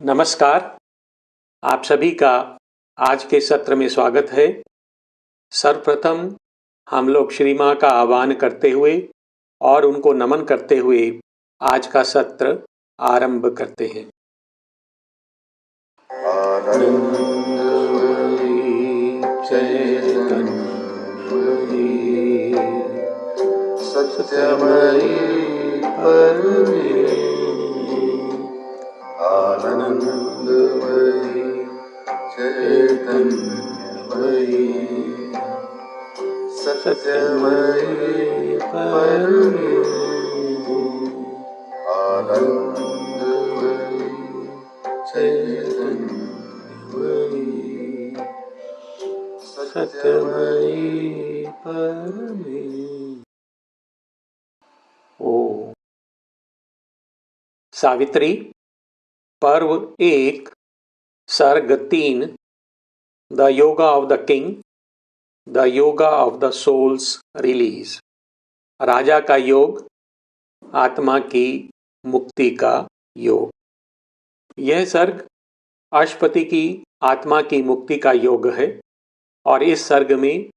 नमस्कार। आप सभी का आज के सत्र में स्वागत है। सर्वप्रथम हम लोग श्री माँ का आह्वान करते हुए और उनको नमन करते हुए आज का सत्र आरंभ करते हैं। सत्यमयी परमे आनंदमयी चैतन्यमयी सत्यमयी परमे आनंदमयी चैतन्यमयी सत्यमयी परमे। ओ सावित्री पर्व 1 सर्ग 3 the yoga of the king, the yoga of the soul's release. राजा का योग, आत्मा की मुक्ति का योग। यह सर्ग अश्वपति की आत्मा की मुक्ति का योग है और इस सर्ग में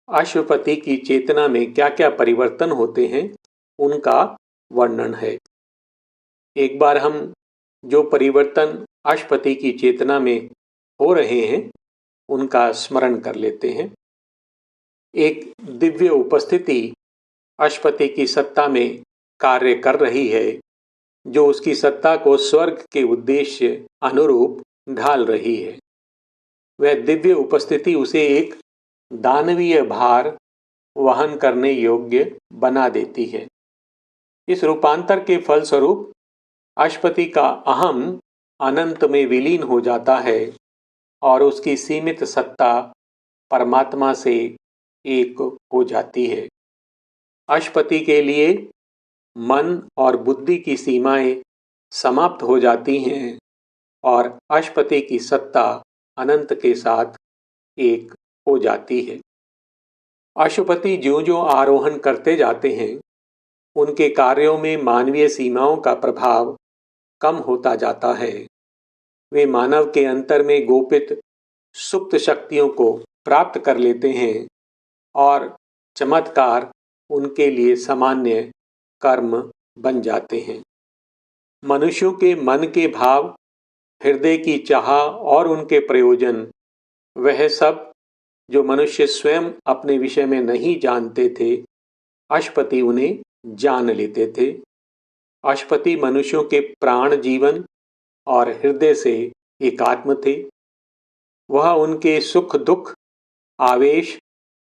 अश्वपति की चेतना में क्या क्या परिवर्तन होते हैं उनका वर्णन है। एक बार हम जो परिवर्तन अश्वपति की चेतना में हो रहे हैं उनका स्मरण कर लेते हैं। एक दिव्य उपस्थिति अश्वपति की सत्ता में कार्य कर रही है जो उसकी सत्ता को स्वर्ग के उद्देश्य अनुरूप ढाल रही है। वह दिव्य उपस्थिति उसे एक दानवीय भार वहन करने योग्य बना देती है। इस रूपांतर के फलस्वरूप अश्वपति का अहम अनंत में विलीन हो जाता है और उसकी सीमित सत्ता परमात्मा से एक हो जाती है। अश्वपति के लिए मन और बुद्धि की सीमाएं समाप्त हो जाती हैं और अश्वपति की सत्ता अनंत के साथ एक हो जाती है। अश्वपति ज्यों-ज्यों आरोहण करते जाते हैं उनके कार्यों में मानवीय सीमाओं का प्रभाव कम होता जाता है। वे मानव के अंतर में गोपित सुप्त शक्तियों को प्राप्त कर लेते हैं और चमत्कार उनके लिए सामान्य कर्म बन जाते हैं। मनुष्यों के मन के भाव, हृदय की चाह और उनके प्रयोजन, वह सब जो मनुष्य स्वयं अपने विषय में नहीं जानते थे, अश्वपति उन्हें जान लेते थे। अश्वपति मनुष्यों के प्राण, जीवन और हृदय से एकात्म थे। वह उनके सुख दुख, आवेश,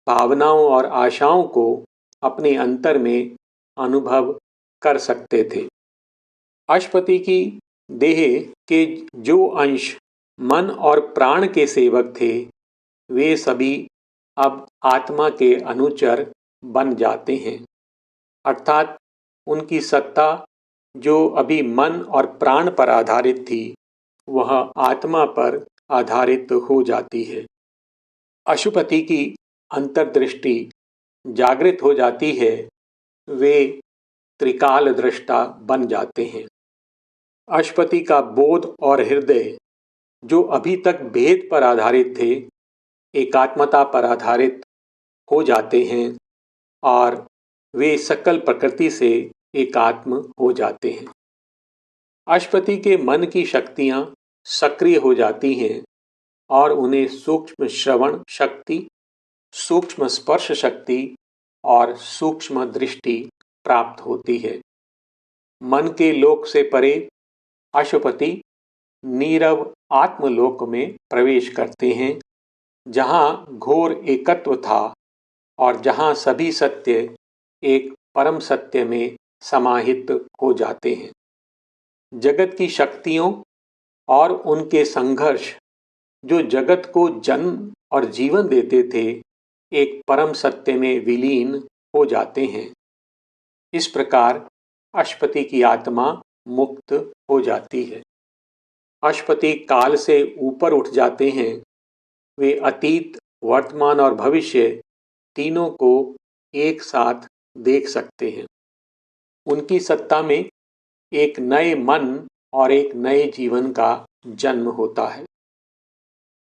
भावनाओं और आशाओं को अपने अंतर में अनुभव कर सकते थे। अश्वपति की देह के जो अंश मन और प्राण के सेवक थे वे सभी अब आत्मा के अनुचर बन जाते हैं, अर्थात उनकी सत्ता जो अभी मन और प्राण पर आधारित थी वह आत्मा पर आधारित हो जाती है। अश्वपति की अंतर्दृष्टि जागृत हो जाती है, वे त्रिकाल दृष्टा बन जाते हैं। अश्वपति का बोध और हृदय जो अभी तक भेद पर आधारित थे एकात्मता पर आधारित हो जाते हैं और वे सकल प्रकृति से एकात्म हो जाते हैं। अश्वपति के मन की शक्तियां सक्रिय हो जाती हैं और उन्हें सूक्ष्म श्रवण शक्ति, सूक्ष्म स्पर्श शक्ति और सूक्ष्म दृष्टि प्राप्त होती है। मन के लोक से परे अश्वपति नीरव आत्मलोक में प्रवेश करते हैं जहाँ घोर एकत्व था और जहाँ सभी सत्य एक परम सत्य में समाहित हो जाते हैं। जगत की शक्तियों और उनके संघर्ष जो जगत को जन्म और जीवन देते थे एक परम सत्य में विलीन हो जाते हैं। इस प्रकार अश्वपति की आत्मा मुक्त हो जाती है। अश्वपति काल से ऊपर उठ जाते हैं। वे अतीत, वर्तमान और भविष्य तीनों को एक साथ देख सकते हैं। उनकी सत्ता में एक नए मन और एक नए जीवन का जन्म होता है।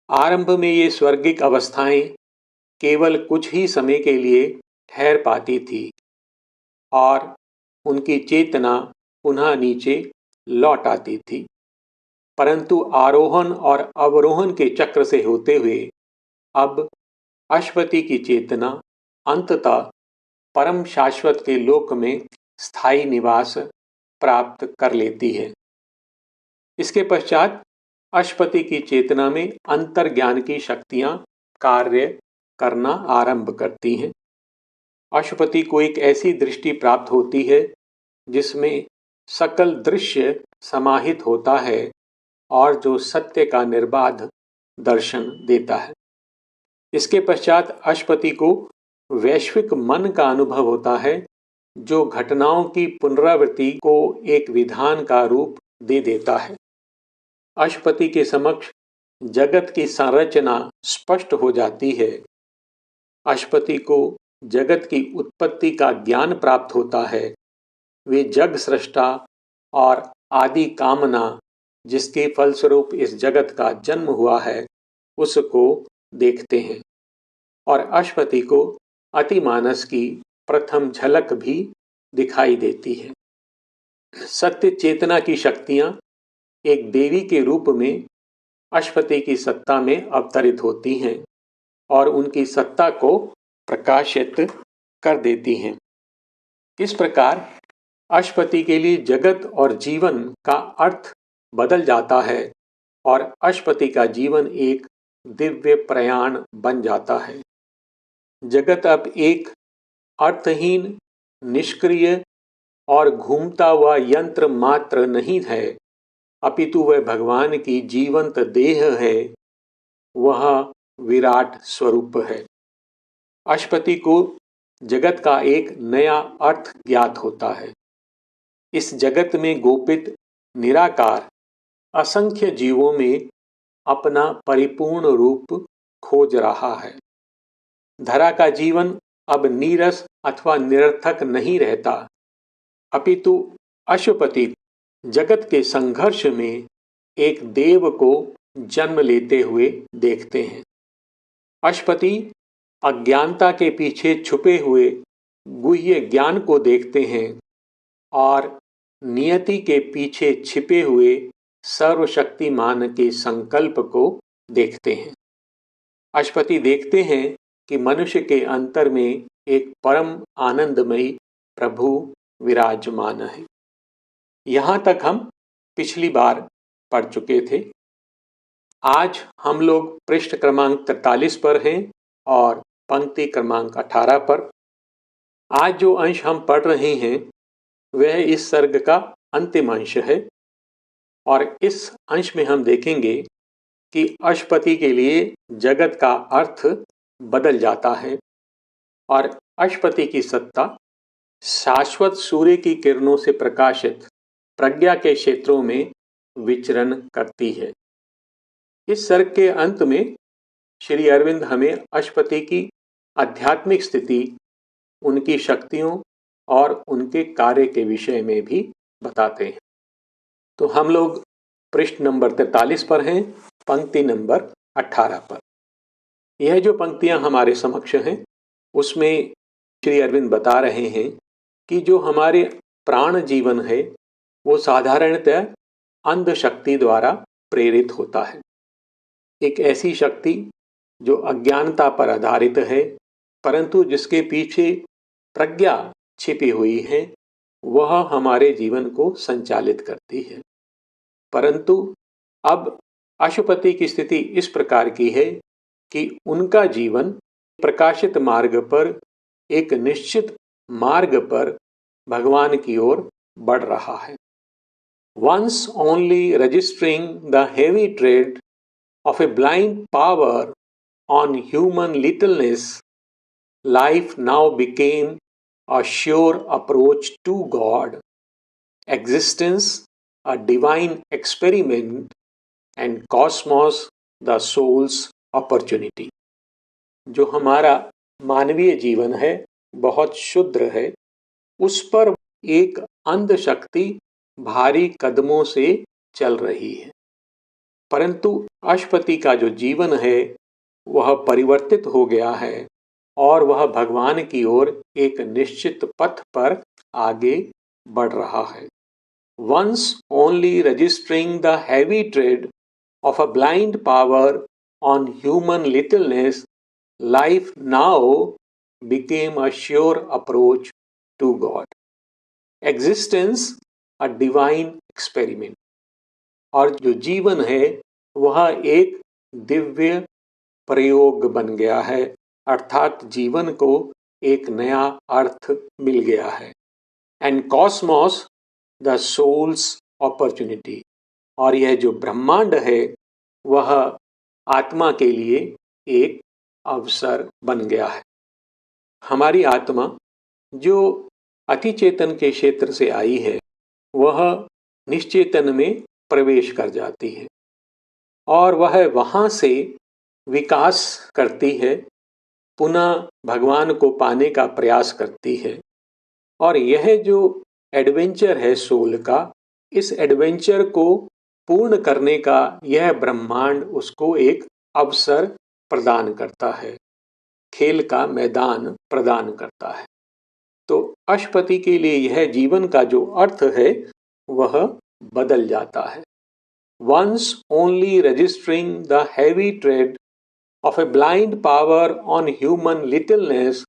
आरंभ में ये स्वर्गिक अवस्थाएं केवल कुछ ही समय के लिए ठहर पाती थी और उनकी चेतना पुनः नीचे लौट आती थी, परंतु आरोहण और अवरोहण के चक्र से होते हुए अब अश्वती की चेतना अंततः परम शाश्वत के लोक में स्थायी निवास प्राप्त कर लेती है। इसके पश्चात अश्वती की चेतना में अंतर्ज्ञान की शक्तियां कार्य करना आरंभ करती हैं। अश्वती को एक ऐसी दृष्टि प्राप्त होती है जिसमें सकल दृश्य समाहित होता है और जो सत्य का निर्बाध दर्शन देता है। इसके पश्चात अश्वती को वैश्विक मन का अनुभव होता है जो घटनाओं की पुनरावृत्ति को एक विधान का रूप दे देता है। अश्वती के समक्ष जगत की संरचना स्पष्ट हो जाती है। अश्वती को जगत की उत्पत्ति का ज्ञान प्राप्त होता है। वे जग सृष्टा और आदि कामना जिसके फलस्वरूप इस जगत का जन्म हुआ है उसको देखते हैं और अश्वती को अतिमानस की प्रथम झलक भी दिखाई देती है। सत्य चेतना की शक्तियां एक देवी के रूप में अश्वती की सत्ता में अवतरित होती हैं और उनकी सत्ता को प्रकाशित कर देती हैं। इस प्रकार अश्वती के लिए जगत और जीवन का अर्थ बदल जाता है और अश्वती का जीवन एक दिव्य प्रयाण बन जाता है। जगत अब एक अर्थहीन, निष्क्रिय और घूमता हुआ यंत्र मात्र नहीं है, अपितु वह भगवान की जीवंत देह है, वह विराट स्वरूप है। अश्वती को जगत का एक नया अर्थ ज्ञात होता है। इस जगत में गोपित निराकार असंख्य जीवों में अपना परिपूर्ण रूप खोज रहा है। धरा का जीवन अब नीरस अथवा निरर्थक नहीं रहता, अपितु अश्वपति जगत के संघर्ष में एक देव को जन्म लेते हुए देखते हैं। अश्वपति अज्ञानता के पीछे छुपे हुए गुह्य ज्ञान को देखते हैं और नियति के पीछे छिपे हुए सर्वशक्तिमान के संकल्प को देखते हैं। अश्वपति देखते हैं कि मनुष्य के अंतर में एक परम आनंदमयी प्रभु विराजमान है। यहाँ तक हम पिछली बार पढ़ चुके थे। आज हम लोग पृष्ठ क्रमांक 43 पर हैं और पंक्ति क्रमांक 18 पर। आज जो अंश हम पढ़ रहे हैं वह इस सर्ग का अंतिम अंश है और इस अंश में हम देखेंगे कि अश्वपति के लिए जगत का अर्थ बदल जाता है और अश्वपति की सत्ता शाश्वत सूर्य की किरणों से प्रकाशित प्रज्ञा के क्षेत्रों में विचरण करती है। इस सर्ग के अंत में श्री अरविंद हमें अश्वपति की आध्यात्मिक स्थिति, उनकी शक्तियों और उनके कार्य के विषय में भी बताते हैं। तो हम लोग पृष्ठ नंबर 43 पर हैं, पंक्ति नंबर 18 पर। यह जो पंक्तियां हमारे समक्ष हैं उसमें श्री अरविंद बता रहे हैं कि जो हमारे प्राण जीवन है वो साधारणतः अंध शक्ति द्वारा प्रेरित होता है। एक ऐसी शक्ति जो अज्ञानता पर आधारित है, परंतु जिसके पीछे प्रज्ञा छिपी हुई है, वह हमारे जीवन को संचालित करती है। परंतु अब अश्वपति की स्थिति इस प्रकार की है कि उनका जीवन प्रकाशित मार्ग पर, एक निश्चित मार्ग पर भगवान की ओर बढ़ रहा है। Once only registering the heavy tread of a blind power on human littleness, life now became a sure approach to God, existence a divine experiment, and cosmos the soul's opportunity। जो हमारा मानवीय जीवन है बहुत शुद्र है, उस पर एक अंध शक्ति भारी कदमों से चल रही है। परंतु अशपति का जो जीवन है वह परिवर्तित हो गया है और वह भगवान की ओर एक निश्चित पथ पर आगे बढ़ रहा है। Once only registering the heavy tread of a blind power on human littleness, life now became a sure approach to God. Existence a divine experiment. और जो जीवन है वह एक दिव्य प्रयोग बन गया है, अर्थात जीवन को एक नया अर्थ मिल गया है। And cosmos the souls opportunity, और यह जो ब्रह्मांड है वह आत्मा के लिए एक अवसर बन गया है। हमारी आत्मा जो अतिचेतन के क्षेत्र से आई है वह निश्चेतन में प्रवेश कर जाती है और वह वहाँ से विकास करती है, पुनः भगवान को पाने का प्रयास करती है। और यह जो एडवेंचर है सोल का, इस एडवेंचर को पूर्ण करने का यह ब्रह्मांड उसको एक अवसर प्रदान करता है, खेल का मैदान प्रदान करता है। तो अशपति के लिए यह जीवन का जो अर्थ है वह बदल जाता है। Once only registering the heavy tread of a blind power on human littleness,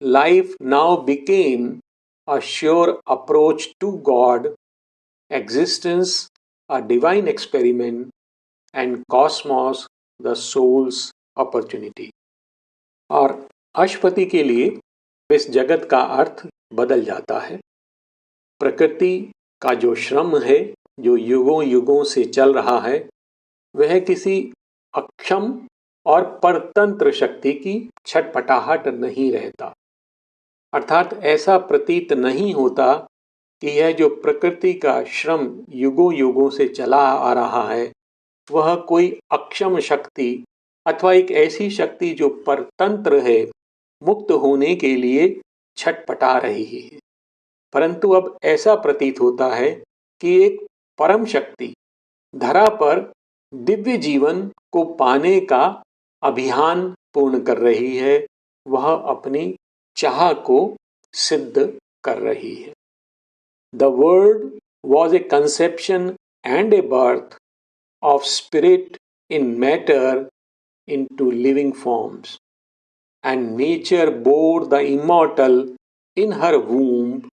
life now became a sure approach to God, existence a divine experiment, and cosmos the soul's opportunity. और अशपति के लिए इस जगत का अर्थ बदल जाता है। प्रकृति का जो श्रम है जो युगों युगों से चल रहा है वह किसी अक्षम और परतंत्र शक्ति की छटपटाहट नहीं रहता, अर्थात ऐसा प्रतीत नहीं होता कि यह जो प्रकृति का श्रम युगों युगों से चला आ रहा है वह कोई अक्षम शक्ति अथवा एक ऐसी शक्ति जो परतंत्र है, मुक्त होने के लिए छटपटा रही है। परंतु अब ऐसा प्रतीत होता है कि एक परम शक्ति धरा पर दिव्य जीवन को पाने का अभियान पूर्ण कर रही है, वह अपनी चाह को सिद्ध कर रही है। The word was a conception and a birth of spirit in matter into living forms, and nature bore the immortal in her womb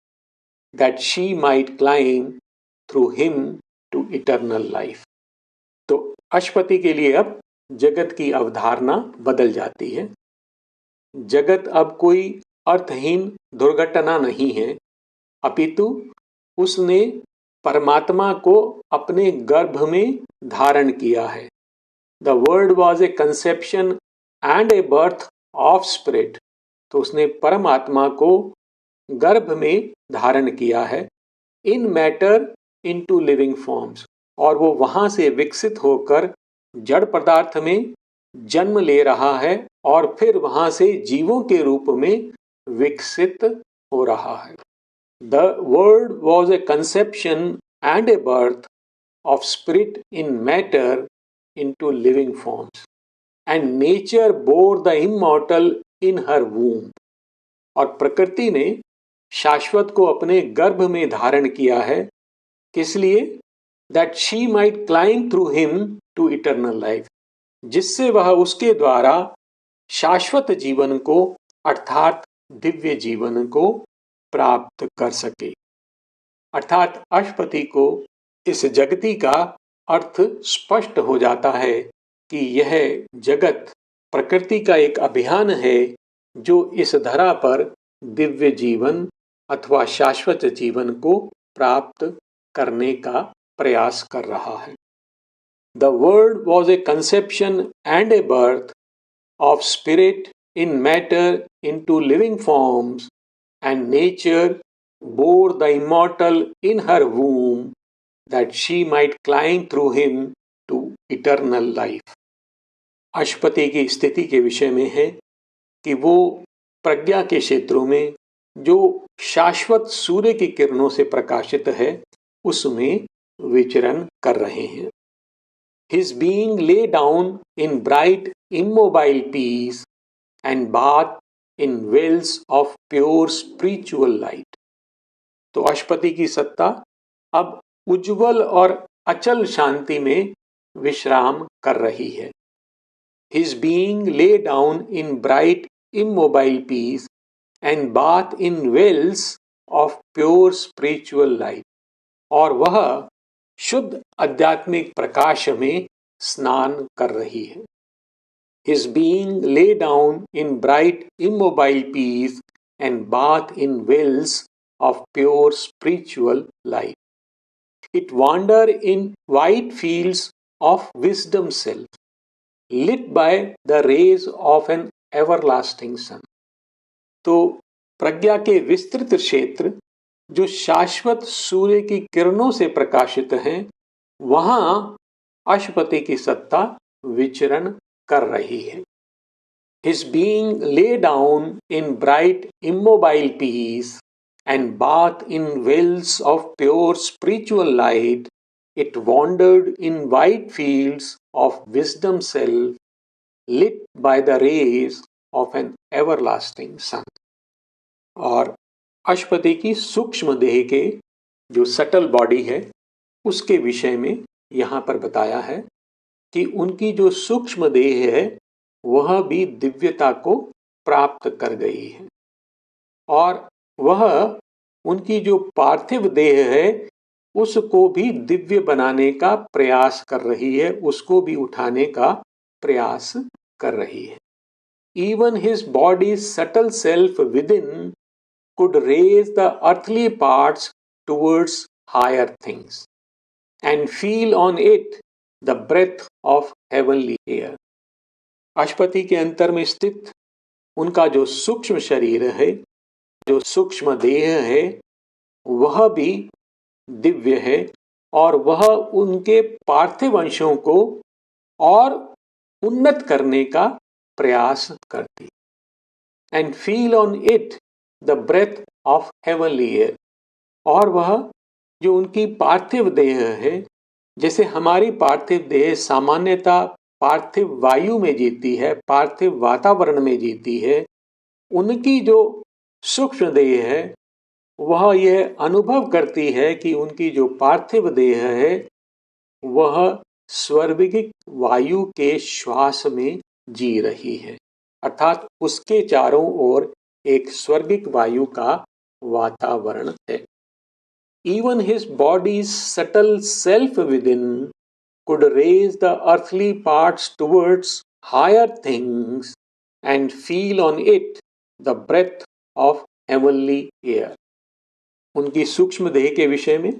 that she might climb through him to eternal life. तो अशपति के लिए अब जगत की अवधारणा बदल जाती है। जगत अब कोई अर्थहीन दुर्घटना नहीं है, अपितु उसने परमात्मा को अपने गर्भ में धारण किया है। The word was a conception and a birth of spirit. तो उसने परमात्मा को गर्भ में धारण किया है, इन मैटर इनटू लिविंग फॉर्म्स, और वो वहां से विकसित होकर जड़ पदार्थ में जन्म ले रहा है और फिर वहां से जीवों के रूप में विकसित हो रहा है। The word was a conception and a birth of spirit in matter into living forms, and nature bore the immortal in her womb. और प्रकृति ने शाश्वत को अपने गर्भ में धारण किया है, किस लिए? That she might climb through him to eternal life, जिससे वह उसके द्वारा शाश्वत जीवन को अर्थात दिव्य जीवन को प्राप्त कर सके। अर्थात अशपति को इस जगती का अर्थ स्पष्ट हो जाता है कि यह जगत प्रकृति का एक अभियान है जो इस धरा पर दिव्य जीवन अथवा शाश्वत जीवन को प्राप्त करने का प्रयास कर रहा है। The word was a conception and a birth of spirit in matter into living forms, and nature bore the immortal in her womb that she might climb through him to eternal life. अशपति की स्थिति के विषय में है कि वो प्रज्ञा के क्षेत्रों में जो शाश्वत सूर्य की किरणों से प्रकाशित है उसमें विचरण कर रहे हैं। His being lay down in bright immobile peace and bath in wells of pure spiritual light। तो अशुपति की सत्ता अब उज्जवल और अचल शांति में विश्राम कर रही है। His being lay down in bright immobile peace and bath in wells of pure spiritual light। और वह शुद्ध आध्यात्मिक प्रकाश में स्नान कर रही है। His being lay down in bright immobile peace and bath in wells of pure spiritual light। It wander in wide fields of wisdom self, lit by the rays of an everlasting sun। तो प्रज्ञा के विस्तृत क्षेत्र जो शाश्वत सूर्य की किरणों से प्रकाशित हैं, वहां अशुपति की सत्ता विचरण कर रही है। His being lay down in bright immobile peace and bath in wells of pure spiritual light, it wandered in wide fields of wisdom self, lit by the rays of an everlasting sun। और अशुपति की सूक्ष्म देह के जो subtle body है उसके विषय में यहाँ पर बताया है कि उनकी जो सूक्ष्म देह है वह भी दिव्यता को प्राप्त कर गई है और वह उनकी जो पार्थिव देह है उसको भी दिव्य बनाने का प्रयास कर रही है, उसको भी उठाने का प्रयास कर रही है। Even his body's subtle self within could raise the earthly parts towards higher things and feel on it the breath of heavenly air। अशुपति के अंतर में स्थित उनका जो सूक्ष्म शरीर है, जो सूक्ष्म देह है, वह भी दिव्य है और वह उनके पार्थिव अंशों को और उन्नत करने का प्रयास करती। And feel on it the breath of heavenly air. और वह जो उनकी पार्थिव देह है, जैसे हमारी पार्थिव देह सामान्यतः पार्थिव वायु में जीती है, पार्थिव वातावरण में जीती है, उनकी जो सूक्ष्म देह है वह यह अनुभव करती है कि उनकी जो पार्थिव देह है वह स्वर्गिक वायु के श्वास में जी रही है, अर्थात उसके चारों ओर एक स्वर्गिक वायु का वातावरण है। Even his body's subtle self within could raise the earthly parts towards higher things and feel on it the breath of heavenly air। उनकी सूक्ष्म देह के विषय में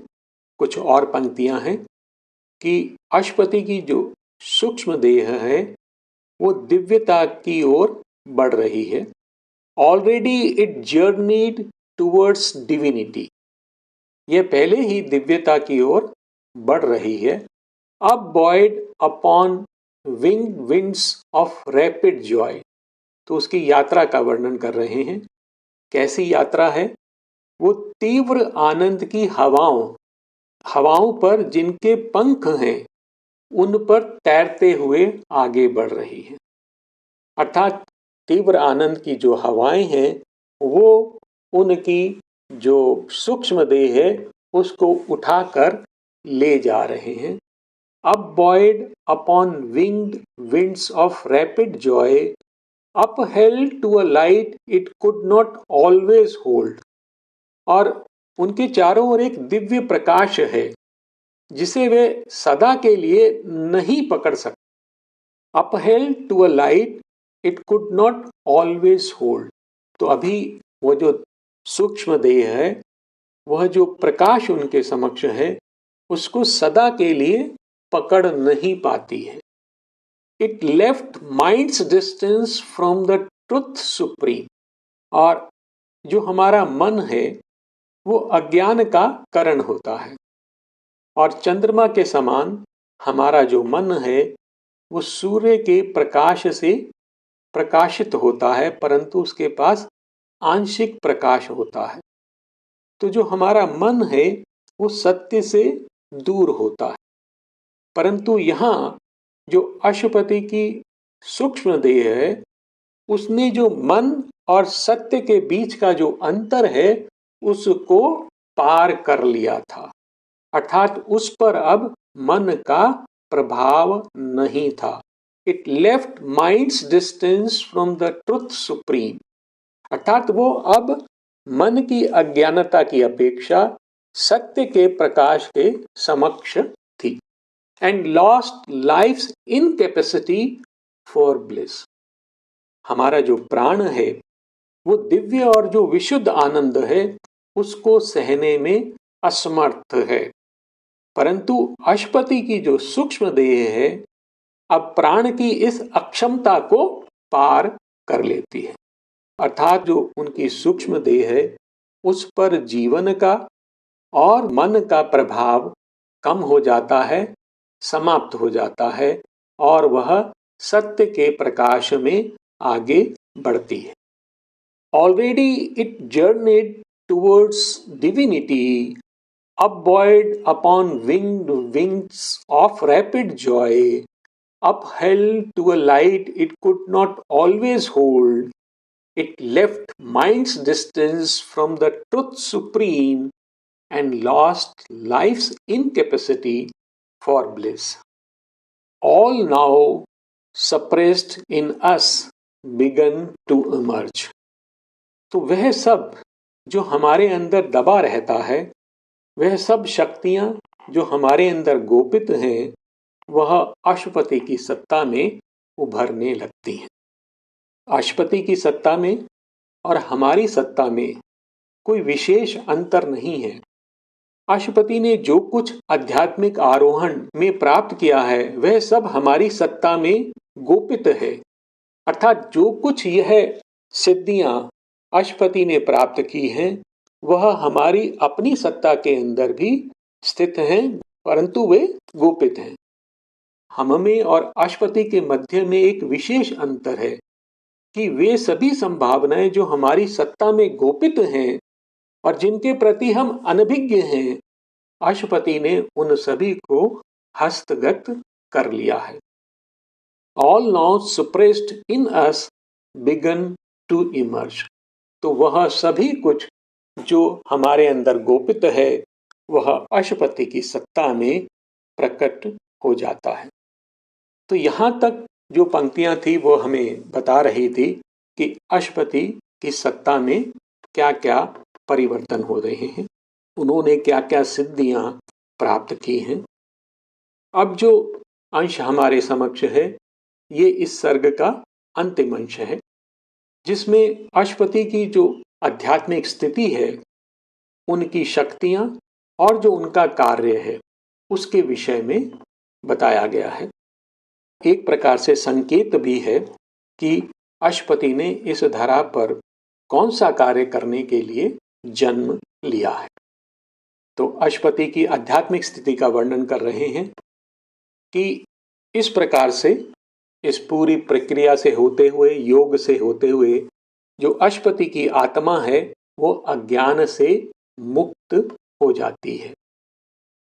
कुछ और पंक्तियां हैं कि अशुपति की जो सूक्ष्म देह है वो दिव्यता की ओर बढ़ रही है। Already it journeyed towards divinity, यह पहले ही दिव्यता की ओर बढ़ रही है। अब buoyed upon wing winds of rapid joy, तो उसकी यात्रा का वर्णन कर रहे हैं। कैसी यात्रा है? वो तीव्र आनंद की हवाओं पर जिनके पंख हैं उन पर तैरते हुए आगे बढ़ रही है। अर्थात तीव्र आनंद की जो हवाएं हैं वो उनकी जो सूक्ष्म देह है उसको उठाकर ले जा रहे हैं। अब buoyed upon winged winds of rapid joy, upheld to a light it could not always hold. और उनके चारों ओर एक दिव्य प्रकाश है जिसे वे सदा के लिए नहीं पकड़ सकते। Upheld to a light it could not always hold, तो अभी वो जो सूक्ष्म देह है वह जो प्रकाश उनके समक्ष है उसको सदा के लिए पकड़ नहीं पाती है। It left minds distance from the truth supreme, और जो हमारा मन है वो अज्ञान का कारण होता है और चंद्रमा के समान हमारा जो मन है वो सूर्य के प्रकाश से प्रकाशित होता है, परंतु उसके पास आंशिक प्रकाश होता है। तो जो हमारा मन है वो सत्य से दूर होता है। परंतु यहाँ जो अशुपति की सूक्ष्म देह है, उसने जो मन और सत्य के बीच का जो अंतर है उसको पार कर लिया था, अर्थात उस पर अब मन का प्रभाव नहीं था। It left minds distance from the truth supreme, अर्थात वो अब मन की अज्ञानता की अपेक्षा सत्य के प्रकाश के समक्ष थी। And lost life's incapacity for bliss, हमारा जो प्राण है वो दिव्य और जो विशुद्ध आनंद है उसको सहने में असमर्थ है। परंतु अशुपति की जो सूक्ष्म देह है अब प्राण की इस अक्षमता को पार कर लेती है, अर्थात जो उनकी सूक्ष्म देह है उस पर जीवन का और मन का प्रभाव कम हो जाता है, समाप्त हो जाता है और वह सत्य के प्रकाश में आगे बढ़ती है। Already it journeyed towards divinity, upbuoyed upon winged wings of rapid joy, upheld to a light it could not always hold. It left mind's distance from the truth supreme and lost life's incapacity for bliss. All now suppressed in us began to emerge. तो वह सब जो हमारे अंदर दबा रहता है, वह सब शक्तियां जो हमारे अंदर गोपित हैं, वह अशुपति की सत्ता में उभरने लगती हैं। अशुपति की सत्ता में और हमारी सत्ता में कोई विशेष अंतर नहीं है। अशुपति ने जो कुछ आध्यात्मिक आरोहण में प्राप्त किया है वह सब हमारी सत्ता में गोपित है, अर्थात जो कुछ यह सिद्धियां अशुपति ने प्राप्त की हैं वह हमारी अपनी सत्ता के अंदर भी स्थित हैं, परंतु वे गोपित हैं। हम में और अशुपति के मध्य में एक विशेष अंतर है कि वे सभी संभावनाएं जो हमारी सत्ता में गोपित हैं और जिनके प्रति हम अनभिज्ञ हैं, अशुपति ने उन सभी को हस्तगत कर लिया है। All now suppressed in us began to emerge. तो वह सभी कुछ जो हमारे अंदर गोपित है वह अशुपति की सत्ता में प्रकट हो जाता है। तो यहाँ तक जो पंक्तियां थी वो हमें बता रही थी कि अशुपति की सत्ता में क्या क्या परिवर्तन हो रहे हैं, उन्होंने क्या क्या सिद्धियां प्राप्त की हैं। अब जो अंश हमारे समक्ष है ये इस सर्ग का अंतिम अंश है, जिसमें अशुपति की जो आध्यात्मिक स्थिति है, उनकी शक्तियां और जो उनका कार्य है उसके विषय में बताया गया है। एक प्रकार से संकेत भी है कि अशुपति ने इस धरा पर कौन सा कार्य करने के लिए जन्म लिया है। तो अशुपति की आध्यात्मिक स्थिति का वर्णन कर रहे हैं कि इस प्रकार से इस पूरी प्रक्रिया से होते हुए, योग से होते हुए जो अशुपति की आत्मा है वो अज्ञान से मुक्त हो जाती है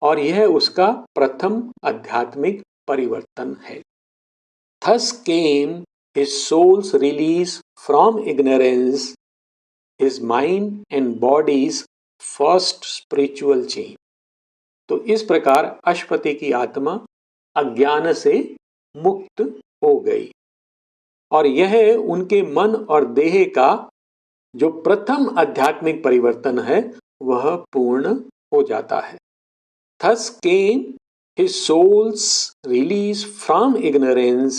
और यह उसका प्रथम आध्यात्मिक परिवर्तन है। Thus came his soul's release from ignorance, his mind and body's first spiritual change. तो इस प्रकार अशुपति की आत्मा अज्ञान से मुक्त हो गई और यह उनके मन और देह का जो प्रथम आध्यात्मिक परिवर्तन है वह पूर्ण हो जाता है। Thus came his soul's release from ignorance,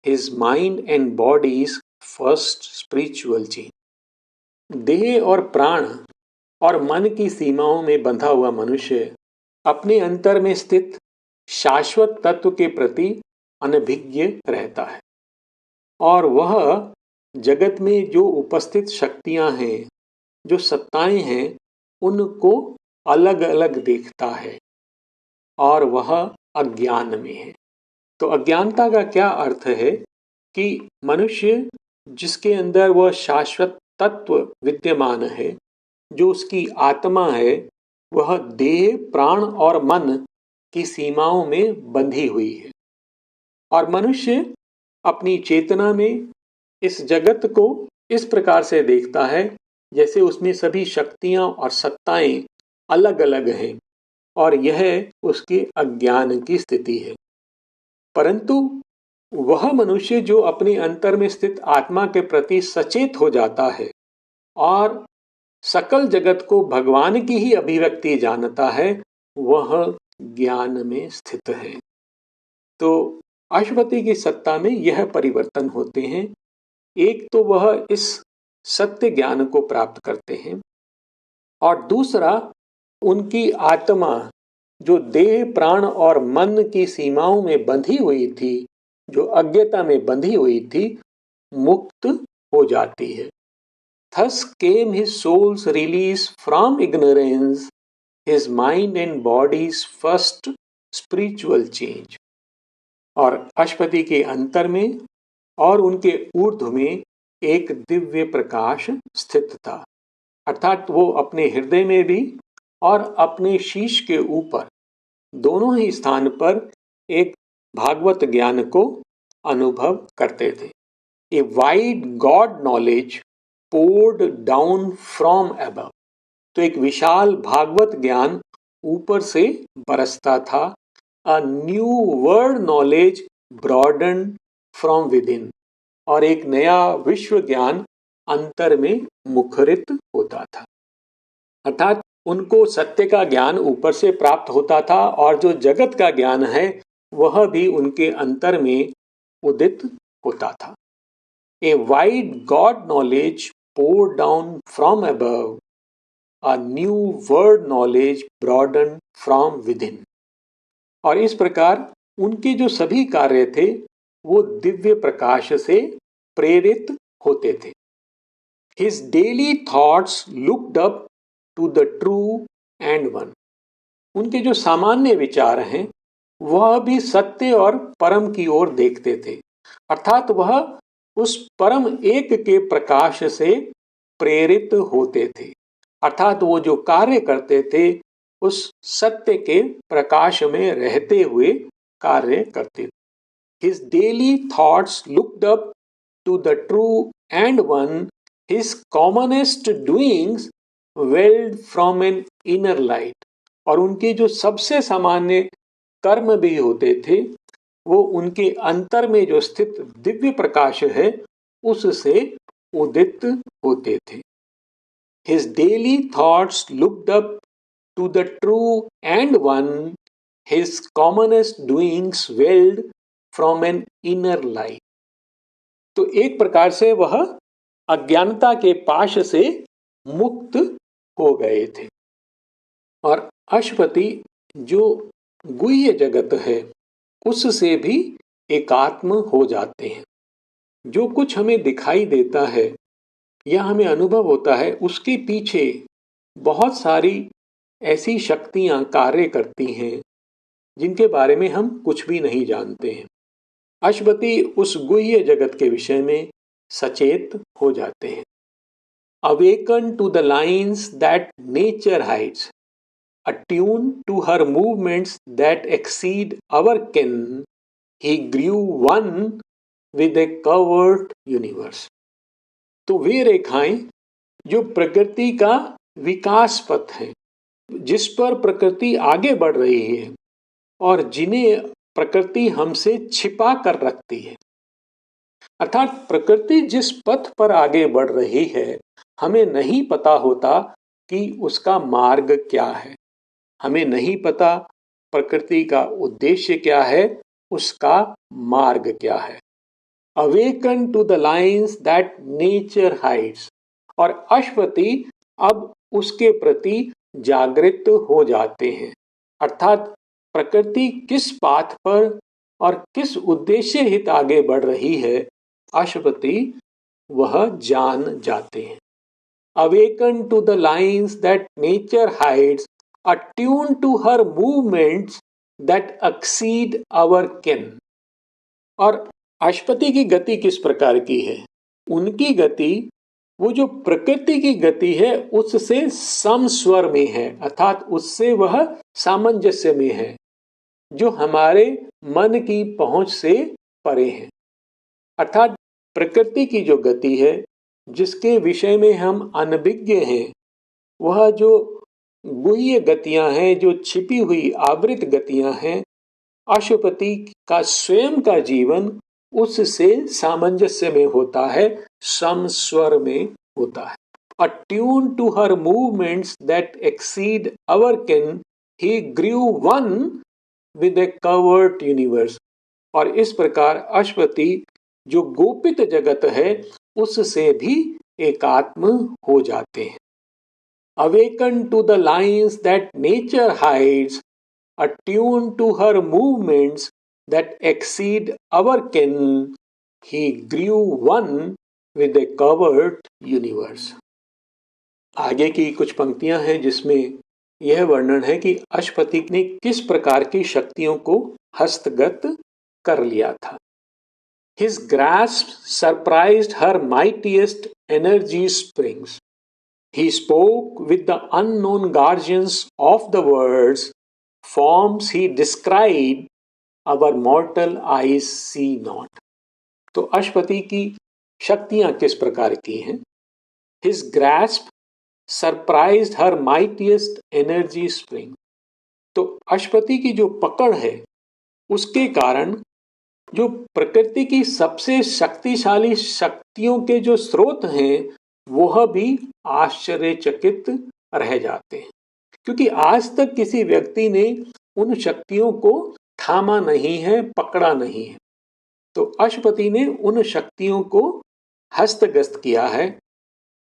his mind and body's first spiritual change. देह और प्राण और मन की सीमाओं में बंधा हुआ मनुष्य अपने अंतर में स्थित शाश्वत तत्व के प्रति अनभिज्ञ रहता है और वह जगत में जो उपस्थित शक्तियां हैं, जो सत्ताएं हैं, उनको अलग अलग देखता है और वह अज्ञान में है। तो अज्ञानता का क्या अर्थ है कि मनुष्य जिसके अंदर वह शाश्वत तत्व विद्यमान है, जो उसकी आत्मा है, वह देह, प्राण और मन की सीमाओं में बंधी हुई है और मनुष्य अपनी चेतना में इस जगत को इस प्रकार से देखता है जैसे उसमें सभी शक्तियां और सत्ताएं अलग अलग हैं और यह उसके अज्ञान की स्थिति है। परंतु वह मनुष्य जो अपने अंतर में स्थित आत्मा के प्रति सचेत हो जाता है और सकल जगत को भगवान की ही अभिव्यक्ति जानता है, वह ज्ञान में स्थित है। तो अश्वती की सत्ता में यह परिवर्तन होते हैं। एक तो वह इस सत्य ज्ञान को प्राप्त करते हैं और दूसरा उनकी आत्मा जो देह, प्राण और मन की सीमाओं में बंधी हुई थी, जो अज्ञता में बंधी हुई थी, मुक्त हो जाती है। Thus came his soul's release from ignorance, his mind and body's first spiritual change। और अश्वती के अंतर में और उनके ऊर्ध्व में एक दिव्य प्रकाश स्थित था, अर्थात वो अपने हृदय में भी और अपने शीश के ऊपर दोनों ही स्थान पर एक भागवत ज्ञान को अनुभव करते थे। A wide God knowledge poured down from above। तो एक विशाल भागवत ज्ञान ऊपर से बरसता था। A new world knowledge broadened from within। और एक नया विश्व ज्ञान अंतर में मुखरित होता था, अर्थात उनको सत्य का ज्ञान ऊपर से प्राप्त होता था और जो जगत का ज्ञान है वह भी उनके अंतर में उदित होता था। A wide God knowledge poured down from above, a new word knowledge broadened from within। और इस प्रकार उनके जो सभी कार्य थे वो दिव्य प्रकाश से प्रेरित होते थे। His daily thoughts looked up to the true and one। उनके जो सामान्य विचार हैं वह भी सत्य और परम की ओर देखते थे, अर्थात वह उस परम एक के प्रकाश से प्रेरित होते थे, अर्थात वो जो कार्य करते थे उस सत्य के प्रकाश में रहते हुए कार्य करते थे। His daily thoughts looked up to the true and one, his commonest doings welled from an inner light। और उनके जो सबसे सामान्य कर्म भी होते थे वो उनके अंतर में जो स्थित दिव्य प्रकाश है उससे उदित होते थे। His daily thoughts looked up to the true and one, his commonest doings welled from an inner light। तो एक प्रकार से वह अज्ञानता के पाश से मुक्त हो गए थे। और अश्वती जो गुह्य जगत है उससे भी एकात्म हो जाते हैं। जो कुछ हमें दिखाई देता है या हमें अनुभव होता है उसके पीछे बहुत सारी ऐसी शक्तियां कार्य करती हैं जिनके बारे में हम कुछ भी नहीं जानते हैं। अश्वती उस गुह्य जगत के विषय में सचेत हो जाते हैं। Awaken to the lines that nature hides, attuned to her movements that exceed our ken, he grew one with a covert universe। तो वे रेखाएं जो प्रकृति का विकास पथ है, जिस पर प्रकृति आगे बढ़ रही है और जिन्हें प्रकृति हमसे छिपा कर रखती है, अर्थात प्रकृति जिस पथ पर आगे बढ़ रही है हमें नहीं पता होता कि उसका मार्ग क्या है, हमें नहीं पता प्रकृति का उद्देश्य क्या है, उसका मार्ग क्या है। Awaken to the lines that nature hides। और अश्वती अब उसके प्रति जागृत हो जाते हैं, अर्थात प्रकृति किस पाथ पर और किस उद्देश्य हित आगे बढ़ रही है अश्वती वह जान जाते हैं। Awaken to the lines that nature hides, attuned to her movements that exceed our ken। और अश्वती की गति किस प्रकार की है? उनकी गति वो जो प्रकृति की गति है उससे समस्वर में है, अर्थात उससे वह सामंजस्य में है, जो हमारे मन की पहुंच से परे है। अर्थात प्रकृति की जो गति है, जिसके विषय में हम अनभिज्ञ हैं, वह जो गुह्य गतियां हैं, जो छिपी हुई आवृत गतियां हैं, अशुपति का स्वयं का जीवन उससे सामंजस्य में होता है, समस्वर में होता है। Attuned to her movements that exceed our ken, he grew one with the covered universe। और इस प्रकार अश्वति जो गोपित जगत है उससे भी एकात्म हो जाते हैं। Awakened to the lines that nature hides, attuned to her movements that exceed our ken, he grew one with the covered universe। आगे की कुछ पंक्तियां हैं जिसमें यह वर्णन है कि अश्वति ने किस प्रकार की शक्तियों को हस्तगत कर लिया था। His grasp surprised her mightiest energy springs. He spoke with the unknown guardians of the words, forms he described, our mortal eyes see not। तो अश्वति की शक्तियां किस प्रकार की हैं? His grasp surprised her mightiest energy spring। तो अश्वति की जो पकड़ है उसके कारण जो प्रकृति की सबसे शक्तिशाली शक्तियों के जो स्रोत हैं वह भी आश्चर्यचकित रह जाते हैं, क्योंकि आज तक किसी व्यक्ति ने उन शक्तियों को थामा नहीं है, पकड़ा नहीं है। तो अश्वति ने उन शक्तियों को हस्तगत किया है।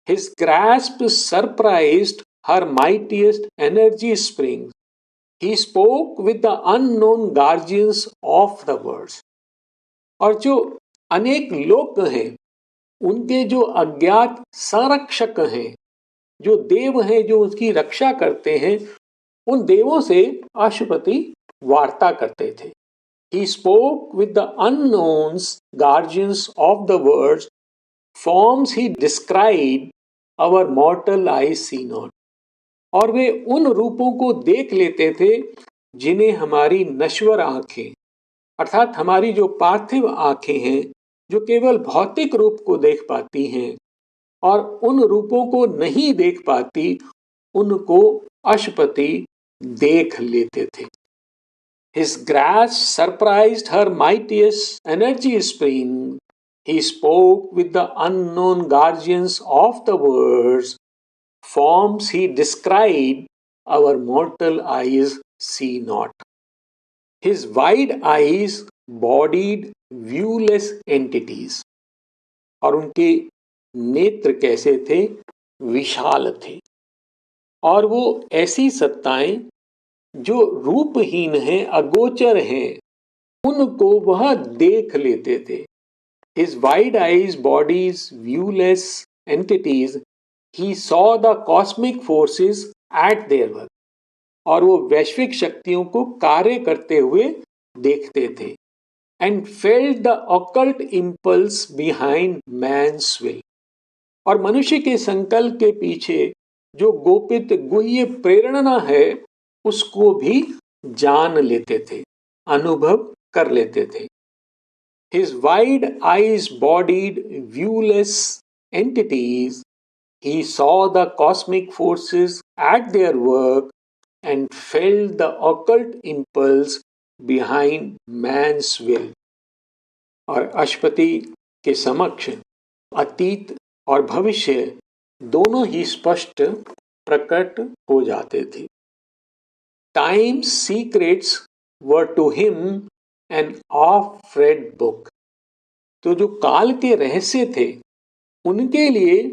His grasp surprised her mightiest energy springs. He spoke with the unknown guardians of the words। और जो अनेक लोक हैं उनके जो अज्ञात संरक्षक हैं, जो देव हैं जो उसकी रक्षा करते हैं, उन देवों से अश्वति वार्ता करते थे। He spoke with the unknown guardians of the words, forms he described, our mortal eyes see not। और वे उन रूपों को देख लेते थे जिन्हें हमारी नश्वर आंखें, अर्थात हमारी जो पार्थिव आंखें हैं, जो केवल भौतिक रूप को देख पाती हैं और उन रूपों को नहीं देख पाती, उनको अश्वति देख लेते थे। His grasp surprised her mightiest energy spring. He spoke with the unknown guardians of the words, forms he described, our mortal eyes see not। His wide eyes bodied viewless entities। और उनके नेत्र कैसे थे? विशाल थे। और वो ऐसी सत्ताएं जो रूपहीन हैं, अगोचर हैं, उनको वह देख लेते थे। His wide eyes bodies viewless entities, he saw the cosmic forces at their work। और वो वैश्विक शक्तियों को कार्य करते हुए देखते थे। And felt the occult impulse behind man's will। और मनुष्य के संकल्प के पीछे जो गोपित गुह्य प्रेरणा है उसको भी जान लेते थे, अनुभव कर लेते थे। His wide eyes bodied viewless entities, he saw the cosmic forces at their work and felt the occult impulse behind man's will। और अश्वति के समक्ष अतीत और भविष्य दोनों ही स्पष्ट प्रकट हो जाते थे। Time's secrets were to him an oft-read book। तो जो काल के रहस्य थे उनके लिए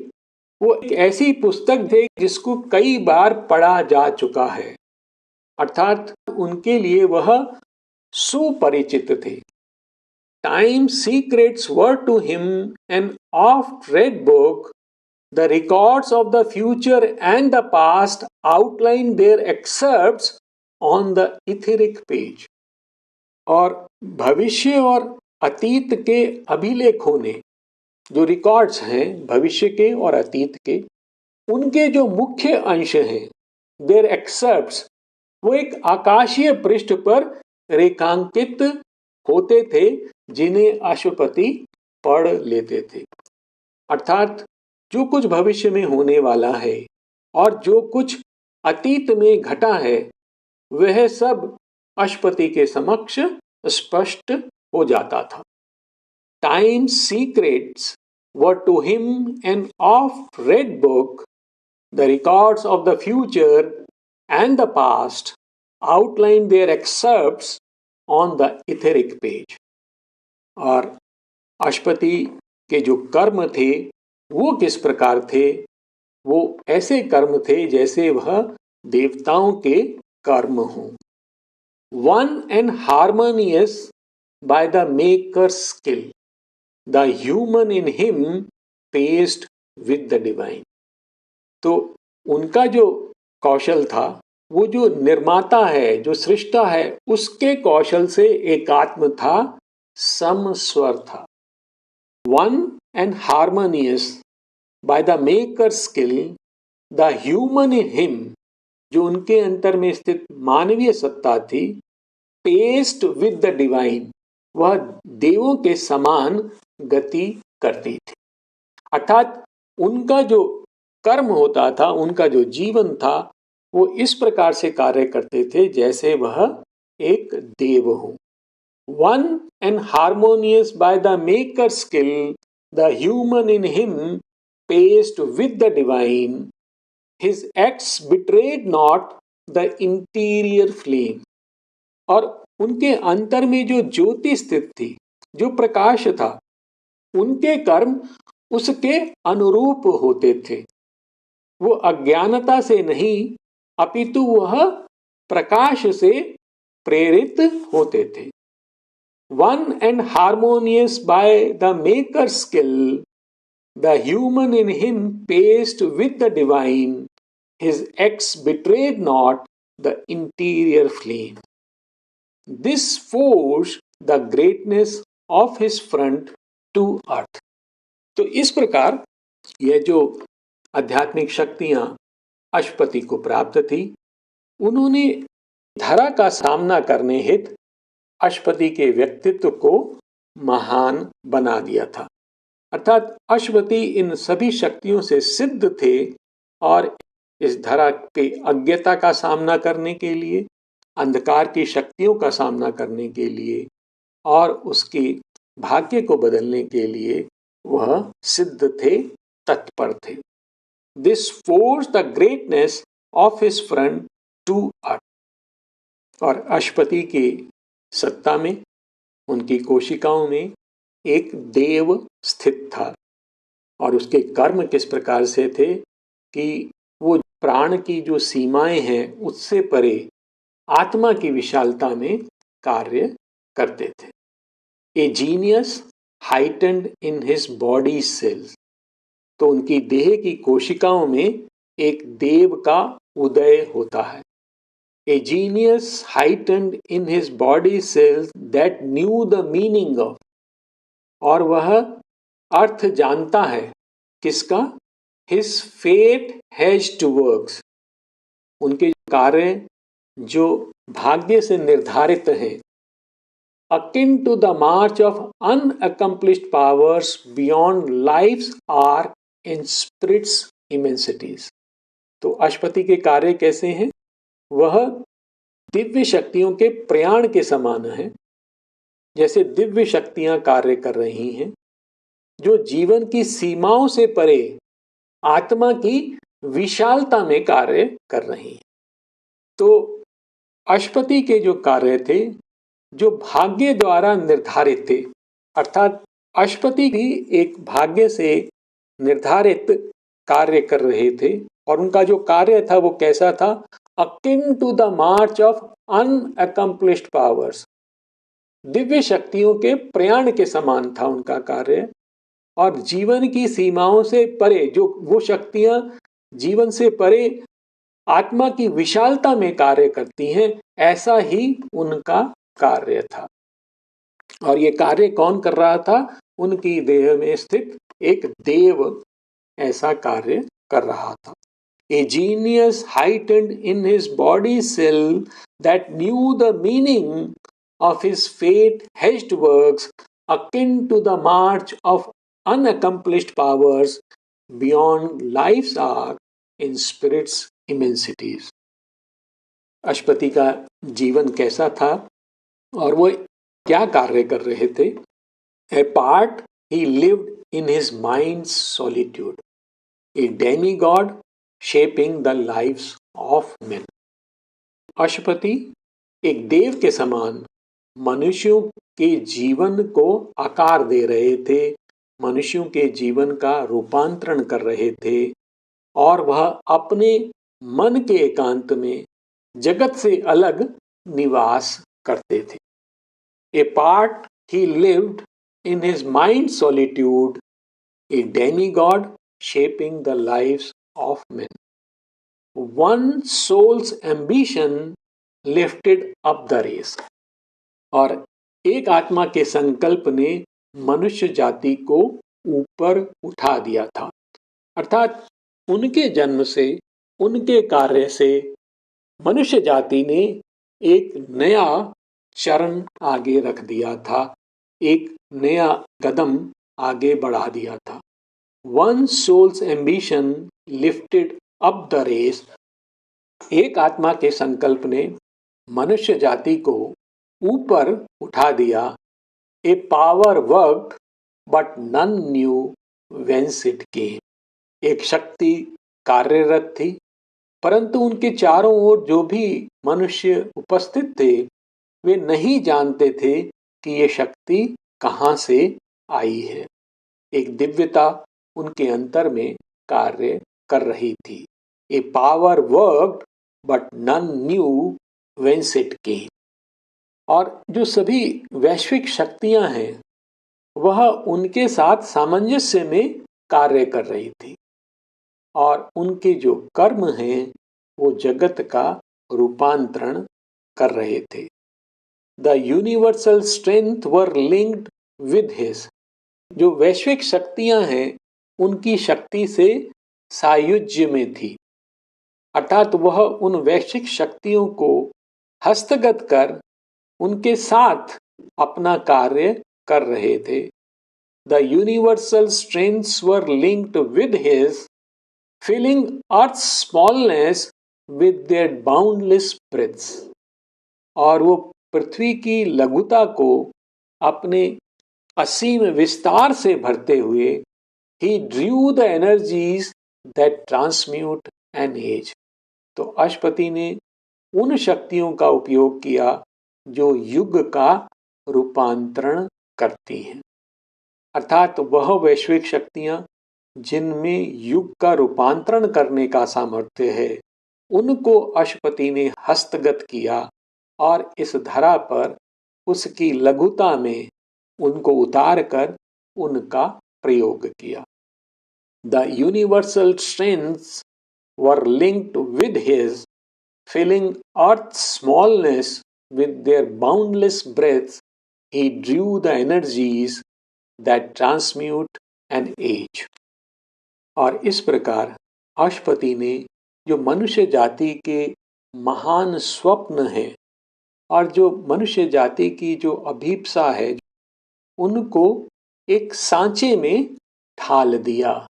वो एक ऐसी पुस्तक थे जिसको कई बार पढ़ा जा चुका है, अर्थात उनके लिए वह सुपरिचित थे। Time's secrets were to him an oft-read book, the records of the future and the past outlined their excerpts on the etheric page। और भविष्य और अतीत के अभिलेखों ने जो रिकॉर्ड्स हैं भविष्य के और अतीत के, उनके जो मुख्य अंश हैं, देयर एक्सेप्ट्स, वो एक आकाशीय पृष्ठ पर रेखांकित होते थे जिन्हें अश्वपति पढ़ लेते थे। अर्थात जो कुछ भविष्य में होने वाला है और जो कुछ अतीत में घटा है, वह सब अश्वपति के समक्ष स्पष्ट हो जाता था। Time's secrets were to him an oft-read book. The records of the future and the past outlined their excerpts on the etheric page. और अश्वपति के जो कर्म थे वो किस प्रकार थे? वो ऐसे कर्म थे जैसे वह देवताओं के कर्म हों। One and harmonious by the maker's skill, the human in him paced with the divine. तो उनका जो कौशल था, वो जो निर्माता है, जो सृष्टा है, उसके कौशल से एकात्म था, समस्वर था। One and harmonious by the maker's skill, the human in him, जो उनके अंतर में स्थित मानवीय सत्ता थी, paced with the divine, वह देवों के समान गति करती थी। अर्थात उनका जो कर्म होता था, उनका जो जीवन था, वो इस प्रकार से कार्य करते थे जैसे वह एक देव हो। One and harmonious by the maker's skill, the human in him paced with the divine. His acts betrayed not the interior flame. और उनके अंतर में जो ज्योति स्थित थी, जो प्रकाश था, उनके कर्म उसके अनुरूप होते थे। वो अज्ञानता से नहीं, अपितु वह प्रकाश से प्रेरित होते थे। One and harmonious by the maker's skill, the human in him paced with the divine. His acts betrayed not the interior flame. This forced the greatness of his front to earth. तो इस प्रकार यह जो आध्यात्मिक शक्तियां अश्वपति को प्राप्त थी, उन्होंने धरा का सामना करने हित अश्वपति के व्यक्तित्व को महान बना दिया था। अर्थात अश्वपति इन सभी शक्तियों से सिद्ध थे और इस धरा पे अज्ञता का सामना करने के लिए, अंधकार की शक्तियों का सामना करने के लिए और उसके भाग्य को बदलने के लिए वह सिद्ध थे, तत्पर थे। This forced the greatness of his front to earth. और अश्वपति की सत्ता में, उनकी कोशिकाओं में एक देव स्थित था और उसके कर्म किस प्रकार से थे कि वो प्राण की जो सीमाएं हैं उससे परे आत्मा की विशालता में कार्य करते थे। ए genius heightened in his body sales, तो उनकी देह की कोशिकाओं में एक देव का उदय होता है। A genius heightened in his body cells that knew the meaning of, और वह अर्थ जानता है किसका? His fate has to works, उनके कार्य जो भाग्य से निर्धारित हैं। Akin to the march of unaccomplished powers beyond life's arc in spirit's immensities. तो अश्वपति के कार्य कैसे हैं? वह दिव्य शक्तियों के प्रयाण के समान है। जैसे दिव्य शक्तियां कार्य कर रही हैं, जो जीवन की सीमाओं से परे आत्मा की विशालता में कार्य कर रही हैं। तो अश्वपति के जो कार्य थे, जो भाग्य द्वारा निर्धारित थे, अर्थात अश्वपति भी एक भाग्य से निर्धारित कार्य कर रहे थे और उनका जो कार्य था वो कैसा था? Akin to the march of unaccomplished powers, दिव्य शक्तियों के प्रयाण के समान था उनका कार्य। और जीवन की सीमाओं से परे, जो वो शक्तियां जीवन से परे आत्मा की विशालता में कार्य करती हैं, ऐसा ही उनका कार्य था। और ये कार्य कौन कर रहा था? उनकी देह में स्थित एक देव ऐसा कार्य कर रहा था. A genius heightened in his body cell that knew the meaning of his fate-hedged works, akin to the march of unaccomplished powers beyond life's arc in spirit's immensities. अशपति का जीवन कैसा था और वो क्या कार्य कर रहे थे? A part he lived in his mind's solitude, a demigod shaping the lives of men. अशपति एक देव के समान मनुष्यों के जीवन को आकार दे रहे थे, मनुष्यों के जीवन का रूपांतरण कर रहे थे और वह अपने मन के एकांत में जगत से अलग निवास करते थे. A part he lived in his mind's solitude, a demigod shaping the lives of men. One soul's ambition lifted up the race. और एक आत्मा के संकल्प ने मनुष्य जाति को ऊपर उठा दिया था. अर्थात उनके जन्म से, उनके कार्य से मनुष्य जाति ने एक नया चरण आगे रख दिया था, एक नया कदम आगे बढ़ा दिया था. One soul's ambition lifted up the race. एक आत्मा के संकल्प ने मनुष्य जाति को ऊपर उठा दिया. A power worked, but none knew whence it came. एक शक्ति कार्यरत थी, परंतु उनके चारों ओर जो भी मनुष्य उपस्थित थे वे नहीं जानते थे कि ये शक्ति कहाँ से आई है. एक दिव्यता उनके अंतर में कार्य कर रही थी. A power worked, but none knew whence it came. और जो सभी वैश्विक शक्तियां हैं वह उनके साथ सामंजस्य में कार्य कर रही थी और उनके जो कर्म हैं वो जगत का रूपांतरण कर रहे थे. The universal strength were linked with his. जो वैश्विक शक्तियां हैं उनकी शक्ति से सायुज्य में थी, अर्थात वह उन वैश्विक शक्तियों को हस्तगत कर उनके साथ अपना कार्य कर रहे थे. The universal strengths were linked with his, filling earth's smallness with their boundless breadth. और वो पृथ्वी की लघुता को अपने असीम विस्तार से भरते हुए he drew the energies that transmute an age. तो अशपति ने उन शक्तियों का उपयोग किया जो युग का रूपांतरण करती हैं, अर्थात वह वैश्विक शक्तियां जिनमें युग का रूपांतरण करने का सामर्थ्य है उनको अशपति ने हस्तगत किया और इस धरा पर उसकी लघुता में उनको उतार कर उनका प्रयोग किया. The universal strengths were linked with his, filling earth's smallness with their boundless breadth. He drew the energies that transmute an age. और इस प्रकार अशपति ने जो मनुष्य जाति के महान स्वप्न है और जो मनुष्य जाति की जो अभीप्सा है उनको एक सांचे में ढाल दिया.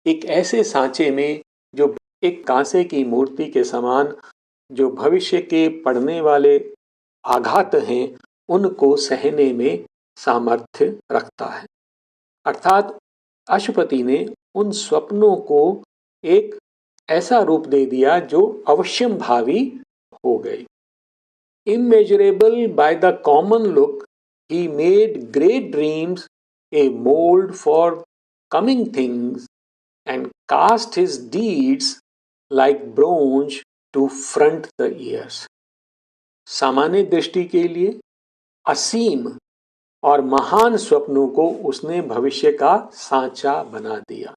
एक ऐसे सांचे में जो एक कांसे की मूर्ति के समान जो भविष्य के पड़ने वाले आघात हैं उनको सहने में सामर्थ्य रखता है. अर्थात अशुपति ने उन स्वप्नों को एक ऐसा रूप दे दिया जो अवश्यम भावी हो गए. Immeasurable by the common look, he made great dreams a mold for coming things and cast his deeds like bronze to front the ears. सामान्य दृष्टि के लिए असीम और महान स्वप्नों को उसने भविष्य का सांचा बना दिया.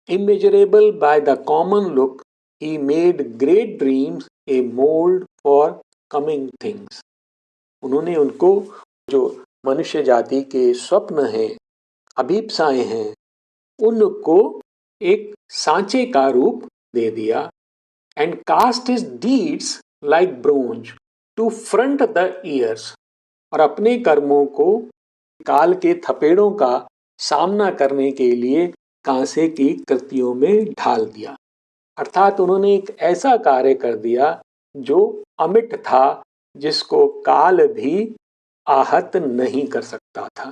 Immeasurable by the common look, he made great dreams a mold for coming things. उन्होंने उनको जो मनुष्य जाति के स्वप्न हैं, अभीप्साएं हैं, उनको एक सांचे का रूप दे दिया। And cast his deeds like bronze to front the years, और अपने कर्मों को काल के थपेड़ों का सामना करने के लिए कांसे की कृतियों में ढाल दिया। अर्थात उन्होंने एक ऐसा कार्य कर दिया जो अमिट था, जिसको काल भी आहत नहीं कर सकता था।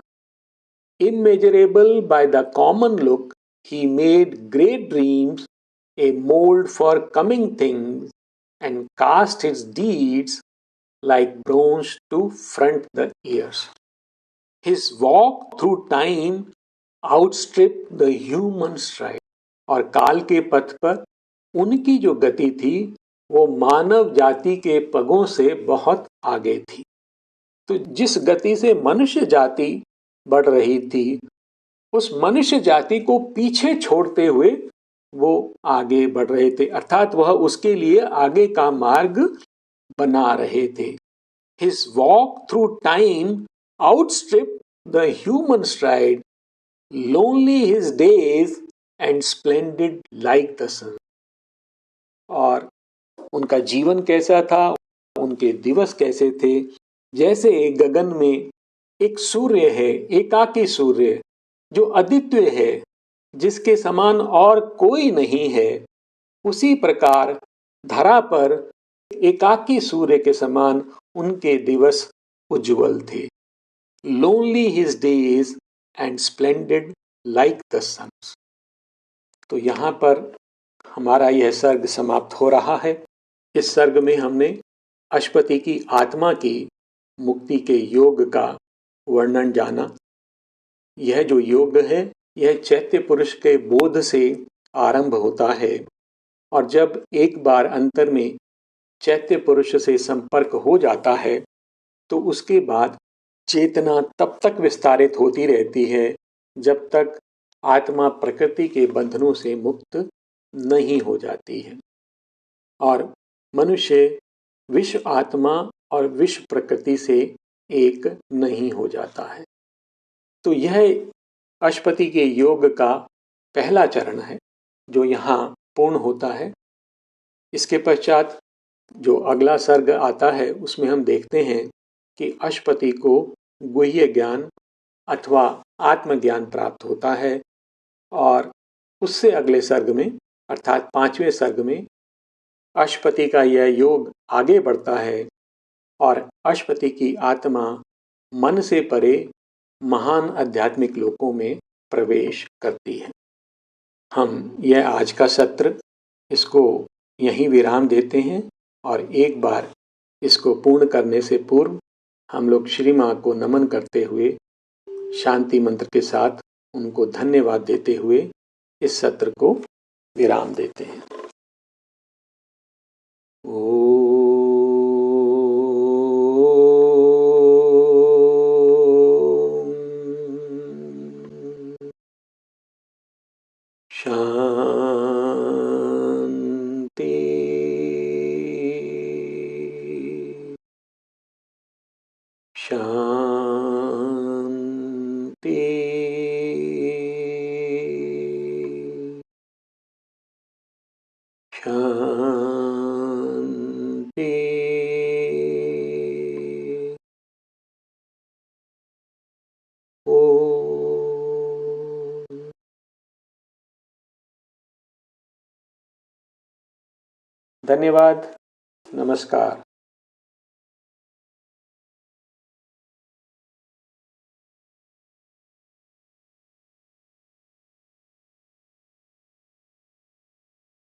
Immeasurable by the common look, he made great dreams a mold for coming things and cast his deeds like bronze to front the ears. His walk through time outstripped the human stride. और काल के पथ पर उनकी जो गति थी वो मानव जाति के पगों से बहुत आगे थी। तो जिस गति से मनुष्य जाति बढ़ रही थी, उस मनुष्य जाति को पीछे छोड़ते हुए वो आगे बढ़ रहे थे, अर्थात वह उसके लिए आगे का मार्ग बना रहे थे। His walk through time outstripped the human stride, lonely his days and splendid like the sun. और उनका जीवन कैसा था, उनके दिवस कैसे थे, जैसे गगन में एक सूर्य है, एकाकी सूर्य जो अद्वितीय है, जिसके समान और कोई नहीं है, उसी प्रकार धरा पर एकाकी सूर्य के समान उनके दिवस उज्जवल थे। Lonely his days and splendid like the suns. तो यहाँ पर हमारा यह सर्ग समाप्त हो रहा है। इस सर्ग में हमने अश्वति की आत्मा की मुक्ति के योग का वर्णन जाना। यह जो योग है, यह चैत्य पुरुष के बोध से आरंभ होता है, और जब एक बार अंतर में चैत्य पुरुष से संपर्क हो जाता है तो उसके बाद चेतना तब तक विस्तारित होती रहती है जब तक आत्मा प्रकृति के बंधनों से मुक्त नहीं हो जाती है, और मनुष्य विश्व आत्मा और विश्व प्रकृति से एक नहीं हो जाता है। तो यह अश्वति के योग का पहला चरण है जो यहाँ पूर्ण होता है। इसके पश्चात जो अगला सर्ग आता है उसमें हम देखते हैं कि अश्वति को गुह्य ज्ञान अथवा आत्मज्ञान प्राप्त होता है, और उससे अगले सर्ग में अर्थात 5वें सर्ग में अश्वति का यह योग आगे बढ़ता है और अश्वति की आत्मा मन से परे महान आध्यात्मिक लोकों में प्रवेश करती है। हम यह आज का सत्र इसको यहीं विराम देते हैं, और एक बार इसको पूर्ण करने से पूर्व हम लोग श्री माँ को नमन करते हुए शांति मंत्र के साथ उनको धन्यवाद देते हुए इस सत्र को विराम देते हैं। शांति शांति शांति। ओम। धन्यवाद। नमस्कार।